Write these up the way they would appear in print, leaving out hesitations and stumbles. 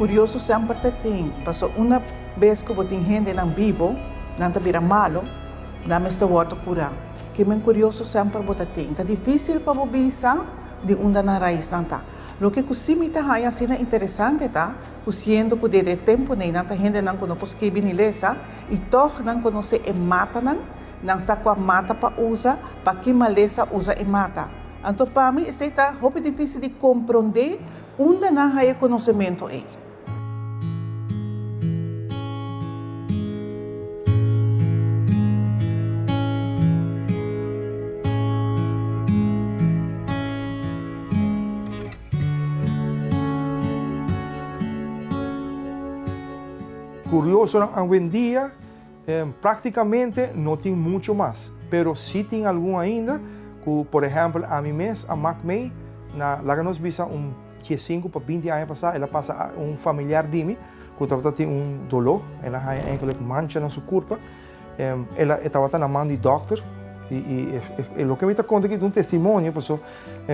Curioso sempre tem, passou uma vez que eu tenho gente na Bíblia, não vira malo, não me estou voltando a curar. Que é curioso sempre tem. É difícil para mobilizar de onde na raiz tanta. O que costuma é assim interessante, tá? Pusiendo poder de tempo nem nanta gente não conhece que bem lesa e toch não conhece e mata não sabe qual mata para usar, para que malesa usa e mata. Então para mim isso é muito difícil de compreender onde não há conhecimento aí. Curioso, hoje em dia, praticamente não tem muito mais, pero sí tem algum ainda, que, por exemplo, a mim mesmo, a MacMay, lá que nós vimos 15 para 20 anos passar, ela passa familiar de mim, que tem dolor, ela tem mancha na sua corpo, ela estava na mão do doctor, e o que me está contando aqui é testemunho, porque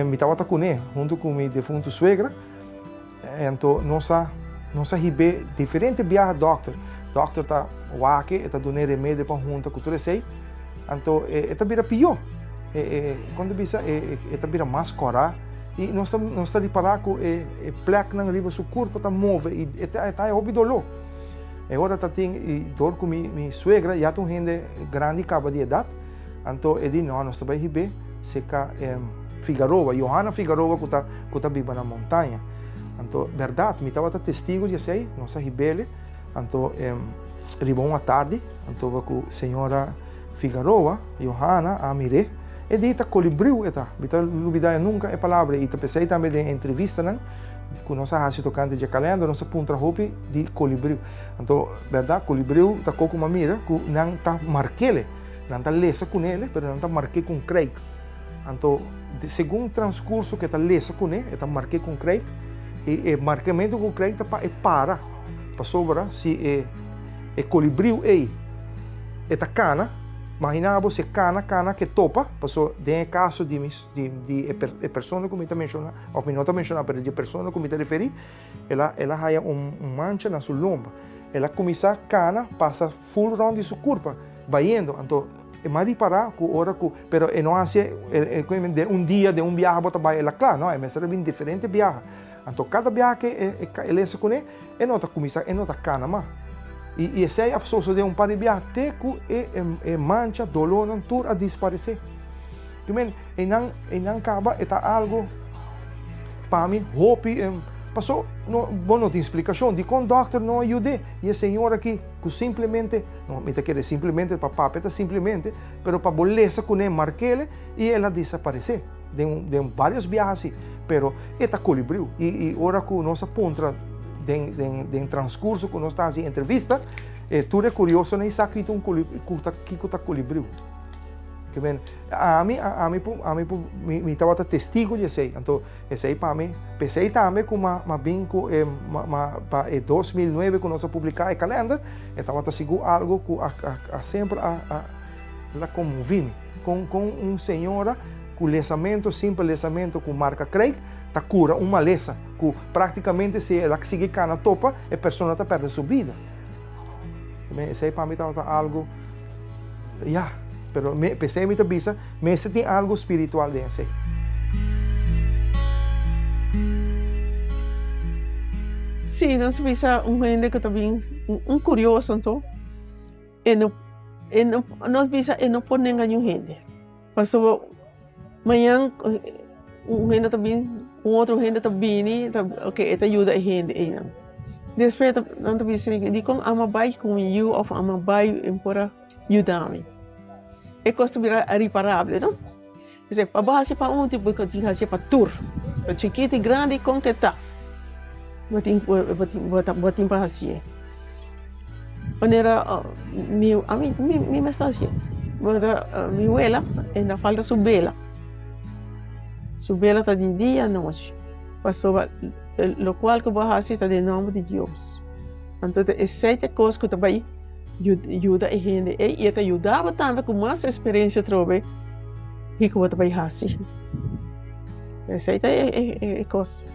me estava com ele, junto com minha defunta suegra, então nós recebemos diferentes viagens doctor. Doctor está aqui, está dando remédio para junta com tudo isso. Então, está vira pior. Quando bisa, está vira mais cora e nós está de parar com placa na riba do corpo, está move e está dolor. Agora está tem dor com minha suegra, já tem gente grande acaba de idade. Então, ele não, nós vai receber se Figueroa, Johanna Figueroa, que está viva na montanha. Então, verdade, me estava testigo de sei, nossa rebelde. Então, arribou uma tarde, então com a senhora Figueroa, Johanna, a Mire, e dita colibriu, eta, então não nunca é palavra, e pensei também de entrevista, né, com nossa raça tocante de calenda, nossa ponta roupa de colibriu. Então, verdade, colibriu está com uma mira, que não está marquele, não está lesa com ele, mas não está marquei com Craig. Então, segundo o transcurso que está lesa com ele, está marquei com Craig. E o marcamento com o Craig para sobra se colibriu aí esta cana, imagina você cana que topa, passou de caso de pessoa que me está mencionando, ou me não está mencionando, mas de pessoa que me está referindo, ela tem mancha na sua lomba, ela começa a cana, passa full round de sua curva, vai indo, então é mais de parar com hora com, pero não assim de dia de viagem bota vai ela claro, não é, mas será bem diferente viagem. Então, cada viagem que ele se conhece, não está começando, não está cana mais. E esse é a pessoa de par de viagem, até que mancha, dolor, não tudo a desaparecer. E não acaba, está algo, para mim, roupa, passou, não tem explicação, de com o doctor não ajude. E a senhora aqui, que simplesmente, não me quer simplesmente para papeta, simplesmente, mas para boleza com ele, marquele, e ela desaparecer. De vários viagens assim. Pero está colibriu e ora com nossa ponta de transcurso com nossa entrevista tudo é curioso nem sabe que está colibriu que men a mim me estava testigo de sei, então esse para mim pensei também com uma binco para 2009 quando nós publicar o calendário, estava seguro algo que sempre la comovi com senhora com lesamento, simples lesamento com marca Craig, tá cura uma lesa que praticamente se ela seguir cana topa, a pessoa está perdendo sua vida. Esse para mim estava algo pero pensei em minha cabeça, mas tem algo espiritual dentro. Sim, nós bisa gente que também curioso então, nós bisa não pode enganar gente. Pastor, amanhã gente também, outro gente também, ok, esta ajuda a gente ainda. Depois nós bisa de como amabai com you ou amabai para ajudar-me. É costume reparável, não? Você para baixo para tipo que tinha para tour, para chiquito e grande com que tá. Botin para assim. Maneira a mim mensagem. Mi abuela ainda falta subela. Subela tá de dia à noite. Passou o qual que bahasa está de nome de Deus. Então essa coisa que também ajuda a gente e te ajudava também com mais experiência trobe que eu também faço. Essa é coisa.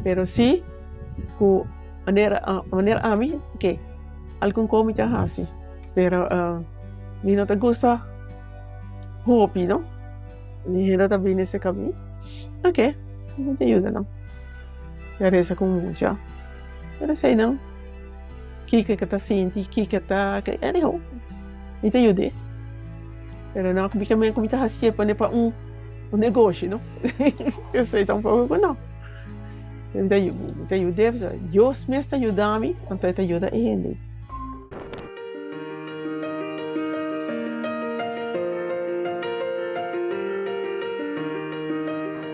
Pero sim com maneira a mim que algum como já faço. Pero me não te gusta hobby, não? E ainda também nesse caminho. Ok, não te ajuda, não. Já reza com música. Pero sei não. Que está sentindo, que está... Anyhow, me te ajuda. Pero não, como está fazendo para um negócio, não? Eu sei tampouco, não. Te ajuda, Deus me está ajudando, então te ajuda a gente.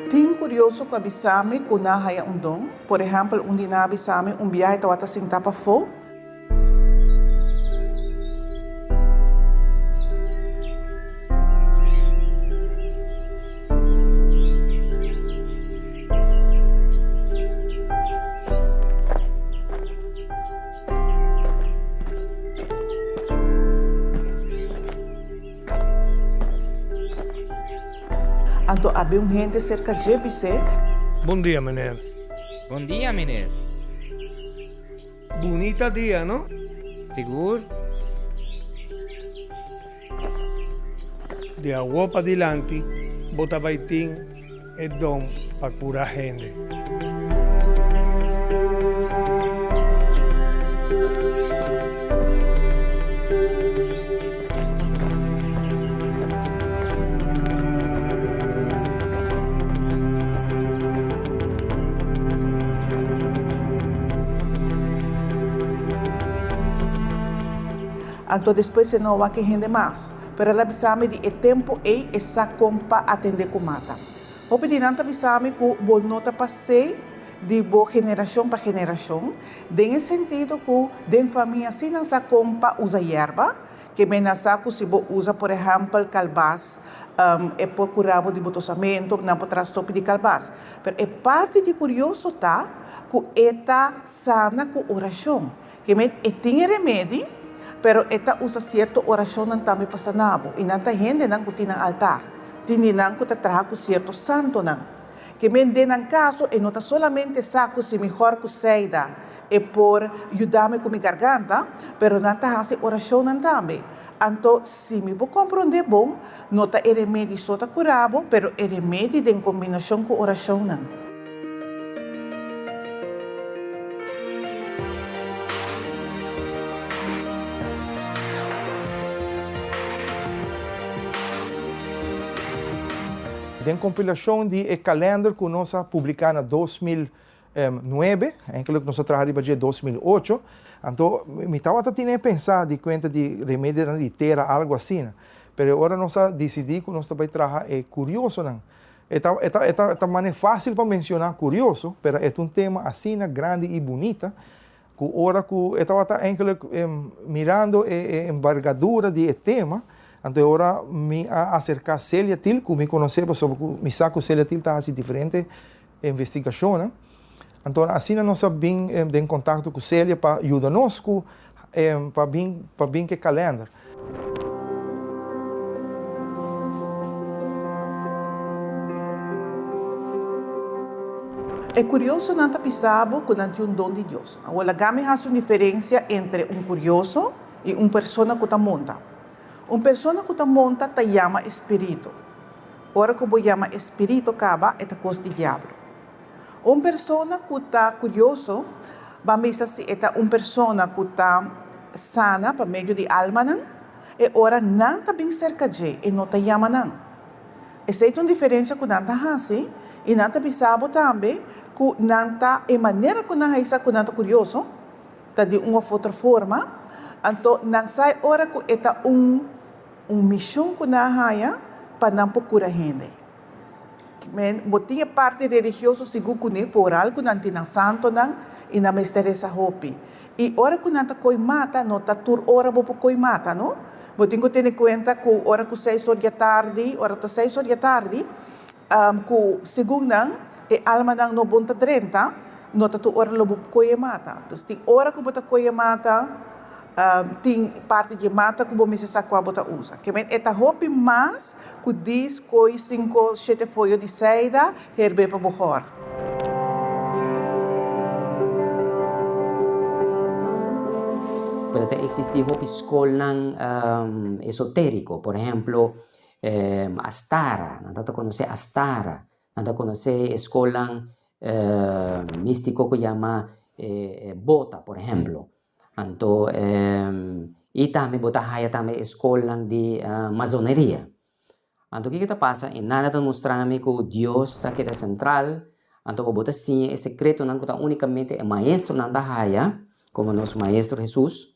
Tem curioso com abisame com na haya dom, por exemplo, onde na abisame viagem tawata sing tapa fo. Então, havia gente cerca de BC. Bom dia, Manel. Bom dia, menino. Bonita dia, não? Seguro? De agua para adelante, bota baitín é dom para curar gente. Então, depois se não vai que rende mais. Pero ela avisame de tempo e essa compa atender com mata. O pedinante avisame que o nota passei de boa geração para geração, em sentido que de família se não sa compa usa erva, que me saco se usa, por exemplo, calbaz, é por curabo de botosamento, não por trastope de calbaz. Pero é parte de curioso tá que eta sana com oração, que me tem remédio. Pero esta usa certa oração não também para sanabo. E não tem gente não que tem altar. Tem não que traga com certo santo não. Que mende não caso e não está solamente saco se melhor que seida e por ajudar-me com minha garganta, pero não está fazendo oração não também. Então, se me vou compreender bom, não está remédio só está curado, pero remédio em combinação com oração não. Den compilação de calendário que nós publicamos em 2009, aquilo que nós trabalhamos em 2008. Então, me estava tentando pensar de conta de remédio de terra, algo assim. Mas agora nós decidimos que nós também trabalhamos é curioso, não? É fácil para mencionar curioso, mas é um tema assim grande e bonito. Que agora que eu estava mirando a envergadura do tema, Então, agora me acercar Célia Til, que me conhece, sobre me saco Célia Til está assim diferente investigação, né? Então, assim nós bem em contato com Célia para ajudar nós para bem que calendário. É curioso não pensar que não tem dom de Deus. Agora, game faz uma diferença entre curioso e pessoa que está monta. Pessoa que está monta te chama espírito. Ora que eu chama espírito acaba é coisa de diabo. Pessoa que está curioso, vamos dizer, é pessoa que está sana para meio de alma, e ora não está bem cerca de e não te chama não. Essa é uma diferença que não está assim, e não está pensando também que não está, a maneira que não está curioso, está de uma outra forma, então não sai hora que é missão que não há para não procurar gente. Botinha parte religiosa seguro que não for algo que não tem santo não e não mistério essa hopi. E hora que não está coi mata, não está tur hora para coi mata, não? Botinha que tem conta que hora que 6 horas da tarde, hora que 6 horas da tarde, que segundo não e alma não bonta 30, não está tu hora lobo coi mata. Então tem hora que bota coi mata, tem parte de mata que você sabe qual bota usa. Que é a hopi mais que diz coi 5, 7 folhas de seda herbe para borrar. Puede existir hopi escolan esotérico, por ejemplo, Astara, nada conoce Astara, nada conoce escolan místico que llama Bota, por ejemplo. Anto, y también Bota haya también escolan de masonería. Anto, ¿qué kita pasa? En nada te mostrarme que Dios está aquí central. Anto, Bota sim es secreto, no está únicamente el maestro nada haya, como nuestro maestro Jesús.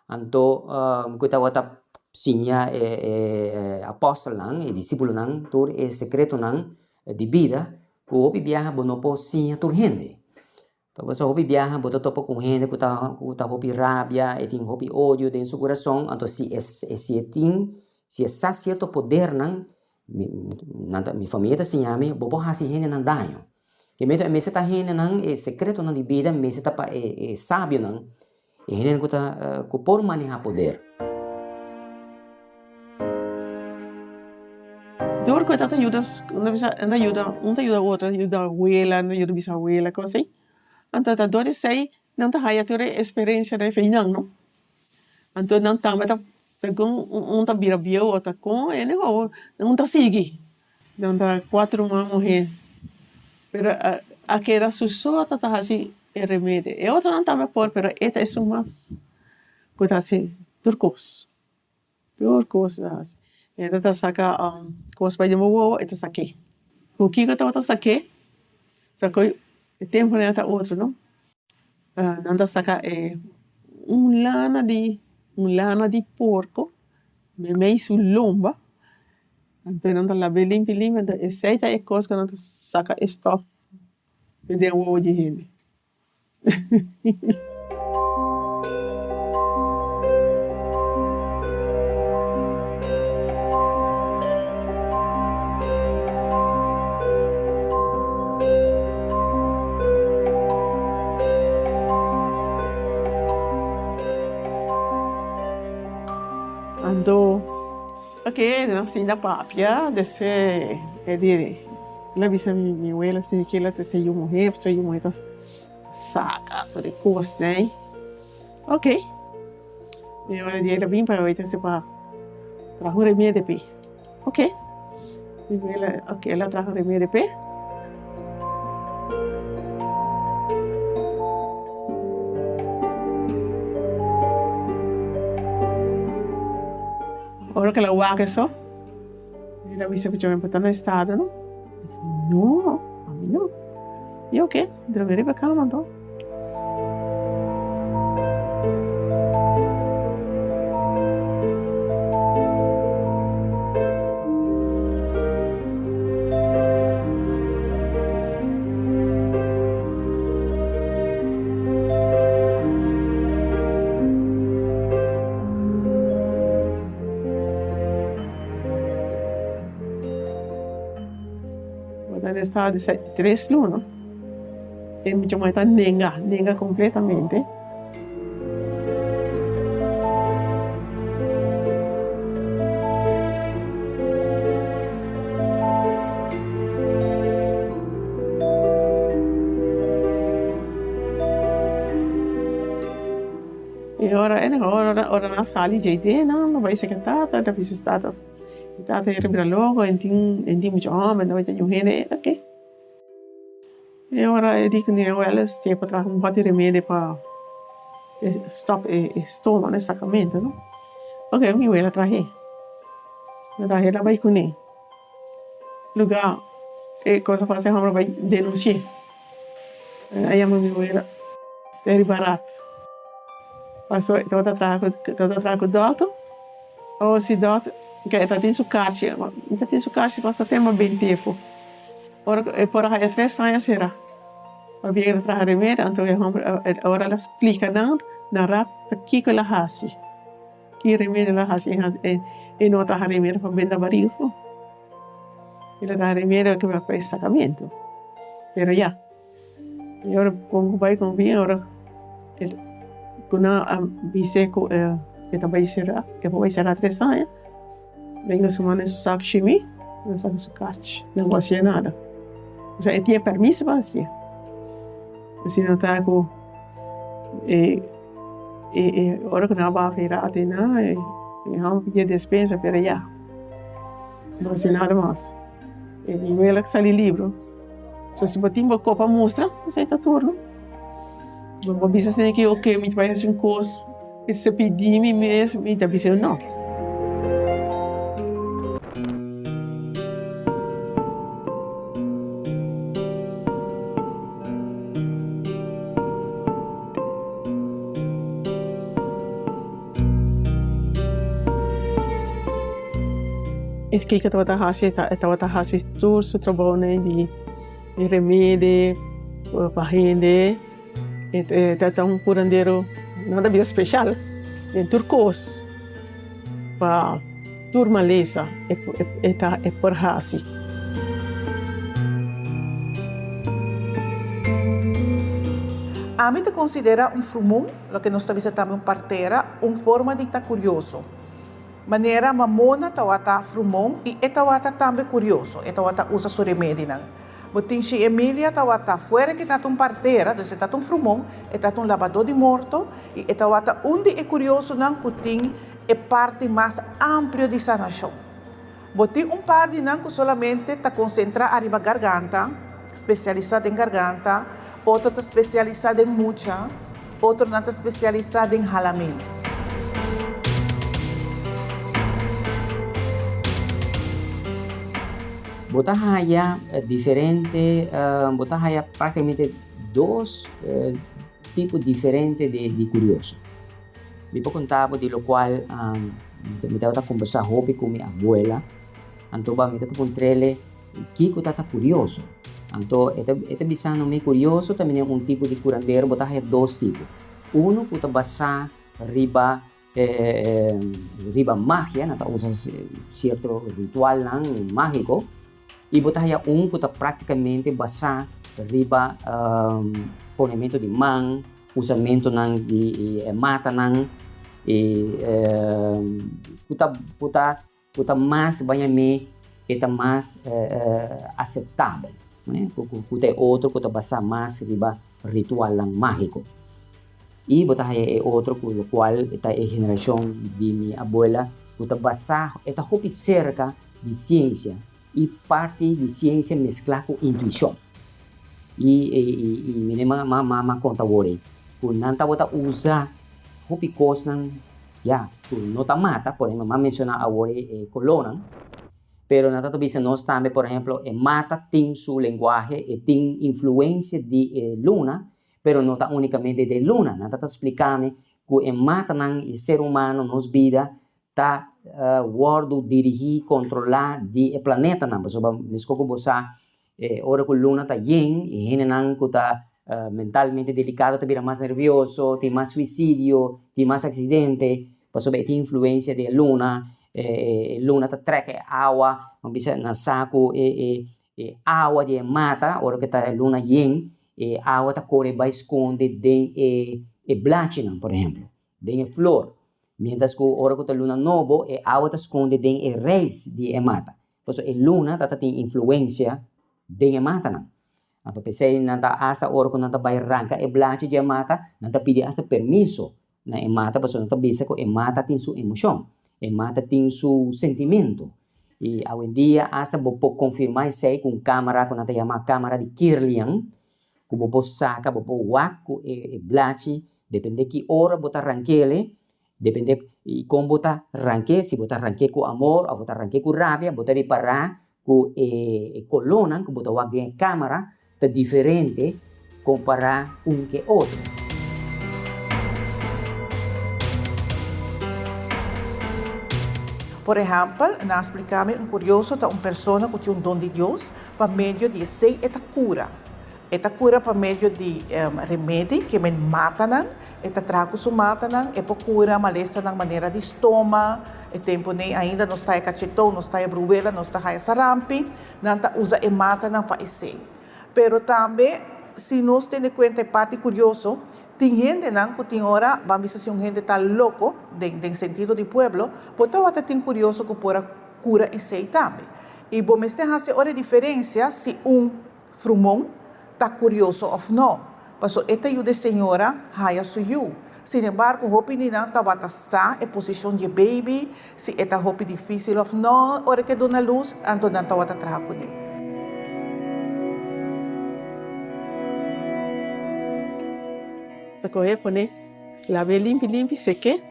Anto, kita wata sinya apóstolo nang e discípulo nang tur e secreto nang di vida que hopi viaja bonopo sinya tur gente. Então você hopi viaja boto topo com gente que tá hopi rabia e tem hopi ódio dentro do seu coração. Então se há certo poder nang mi família tá sinya me bobo hasi gente nang daño. Que medo me se tá gente nang e secreto nang di vida me se tá pa sábio nang e gente que por manejar poder. Door que te ayudas, una ayuda a otra, ayuda a abuela, ayuda a bisabuela, cosa así. Entonces, door sei, não te haya tu experiência de feinang, no? Então, não tá, mas según tá vira bio ou tá com, não tá sigue. Não tá 4 mulheres. Pero aquela sussurra tá assim, é remédio. E outra não tá me por, pero esta é o mais, que tá assim, turcos, assim. Então, saca, coisa para demor, então saquei. O que eu estava saquei, sacou, o tempo não é outro, não? Não tá saca lana de porco, meio lomba, então não tá lá bem limpo, então essa é coisa que não tá saca stop, e deu o ovo de gente. Ando, okay, assim da papia, después la visa mi abuela assim que ela se eu morrer, saca, toda coisa, né? Ok. Minha abuela dele bem para oito se para trazer remédio de pé. Ok. Minha abuela, ok, ela trajo remédio de pé. Ahora que la guaca eso, ela me dice que eu me botar no estado, não? Não, a mim não. E o quê? Drogaria para cá, mandou. Bota no estado de 3 lunas. E me chama de nenga completamente. E ora na sala de não vai ser cantada, da visita. Tá ter bra logo, em muito homem, não vai ter gente, ok. E ora eu digo que ela se para trazer pode remédio para stop estômago, né, sacramento, não? Ok, ela trazer ela vai com ele. Lugar, coisa para ser homem vai denunciar. Aí a minha ela é barato. Passou toda trago doutor, ou se doutor que está tem sucarte, está tem sucarte passa tema bem tempo. Ora por aí 3 anos será. A vir a trazer remédio, então agora ela explica não, na rata que ela faz. Que remédio ela faz e não trazer remédio para vender barriga. Ela traz remédio que vai para esse sacramento. Pero já. E agora como vai com bem agora quando a biseco vai ser 3 anos. Venga semana isso sabe chimie, não sabe sucarte, não vai ser nada. Ou seja, tinha permisso para fazer. Assim não está com hora que não vai virar até não, vamos pedir dispensa para já. Não vai ser nada mais. E ela que sai livro. Se botar uma copa mostra, você está turno. Não vai dizer que ok, me vai fazer curso, que se pedir me mesmo, e também dizer não. Ik kijk het wat hij haast door zijn trabalho de remédio para render. Het é curandeiro nada bem especial. Em turcos para turma lesa é por hasi. A mim te considera frumão, o que nós estamos também parteira, forma de estar curioso. Maneira mamona tawata frumon e etawata também curioso, etawata usa su remédio não. Botin si Emilia tawata fora que tá parteira, então tá frumon, tá lavador de morto e etawata onde é curioso não putin é parte mais ampla de sanação. Botin par de não que solamente tá concentra arriba garganta, especializado em garganta, outro tá especializado em mucha, outro não tá especializado em ralamento. Bota haya diferente, bota haya praticamente 2 tipos diferentes de curioso. Me puedo contar de lo cual me estaba conversando con mi abuela, entonces me estaba encontrando que está curioso. Entonces, este bisano me curioso también es un tipo de curandero, bota haya 2 tipos. Uno que está basado riba magia, no usa cierto ritual mágico. E botar aí que está praticamente basado riba ponimento de mão, usamento de mata e puta mais banhame está mais aceitável, né? Porque outro que está basado mais riba ritual mágico. E botar aí é outro com o qual está a geração de minha abuela, que está basado, está muito cerca de ciência. E parte de ciência mesclar com intuição. E me mama conta agora, que não tá usar hopicos não, já, não tá mata, por exemplo, mama menciona agora colona, pero não tá dizendo nós também, por exemplo, mata tem sua linguagem e tem influência de luna, pero não tá unicamente de luna, não tá explicando que mata não ser humano nos vida tá guardo dirigir controlar de planeta não, so nescoco bosa ora que luna tá yin e hene não que tá mentalmente delicado, tá vira mais nervioso, tem mais suicídio, tem mais acidente, passo bem tem influência de luna, luna tá treca água, não bisa na saco água de mata, hora que tá luna yen, água tá corre vai esconde den blachinam, por exemplo, den flor. Mientras que hora que tá luna novo, água tá esconde den reis de mata. Por isso, luna tá tem influência den mata não. Então, pensei nanta hasta hora que nanta vai arranca blachi de mata, nanta pede hasta permiso na mata, por isso nanta bisa que mata tem sua emoção, mata tem seu sentimento. E hoje em dia, hasta vou confirmar isso aí com câmera, que nós chamamos câmera de Kirlian, que vou sacar, vou waco blachi, depende que hora vou arranquele, depende de como vou arranque, se vou arranque com amor, ou vou arranque com rabia, vou reparar com coluna, que vou waco em câmera, tá diferente comparar que outro. Por exemplo, nós explicamos curioso da uma pessoa que tem dom de Deus para meio de sei esta cura. Esta cura para meio de remédio que me mata não, esta trago su mata não, é para cura maleza na maneira de estômago, e tempo nem ainda não está cachetão, não está bruela, não está sarampi, não está usa e mata não para esse. Pero também, se nós temos conta parte curioso, tem gente não que tem hora, vamos dizer se gente tá louco, de sentido de pueblo, então até tem curioso que pora cura esse também. E bom, mas tem hora diferença se frumão tá curioso ou não. Passo esta ajuda senhora, haya suyu. Sin embargo, hope ni não tá batasa a posição de baby, se esta hope difícil ou não, hora que dona luz, então não tá bata trabalho com ele. Sa correr, pone, laver limpo, seque,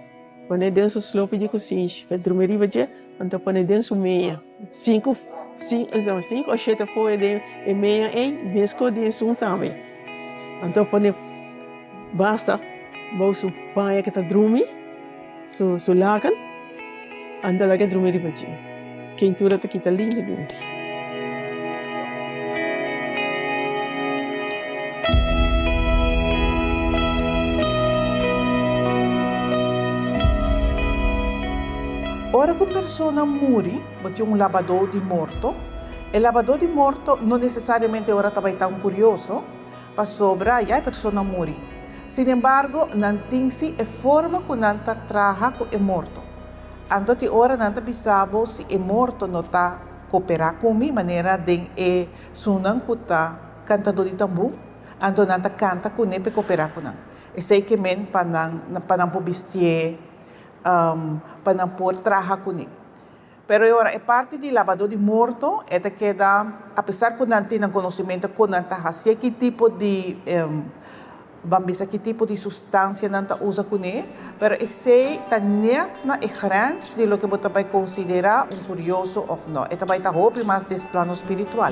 pone dentro do slope de cozinha, para dormir baje, então pone dentro meia, 5 ou 7 folhas de meia em mesco de um também. Então pone basta, bolso panha que tá dormir, su lagan, anda lá que dormir baje. Quentura tá kita limpo. Ora que uma pessoa morre, botou lavador de morto. O lavador de morto não necessariamente ora também tão curioso, para sobrar e a pessoa morre. Sin embargo, não tem se a forma que não trabalha com o morto. Então, de ora não pensava se o morto não está cooperar com a maneira de sunan que está cantador de tambu, então não canta com ele para cooperar com ele. E sei que men para não vestir para não poder trabalhar com ele. Pero agora, a parte de lavador de morto, é que dá, apesar que não tem conhecimento que não está fazendo, que tipo de, vamos dizer, que tipo de substância não está usa com ele, pero esse está net na grande de lo que você vai considerar curioso ou não. É também está roupa mais desse plano espiritual.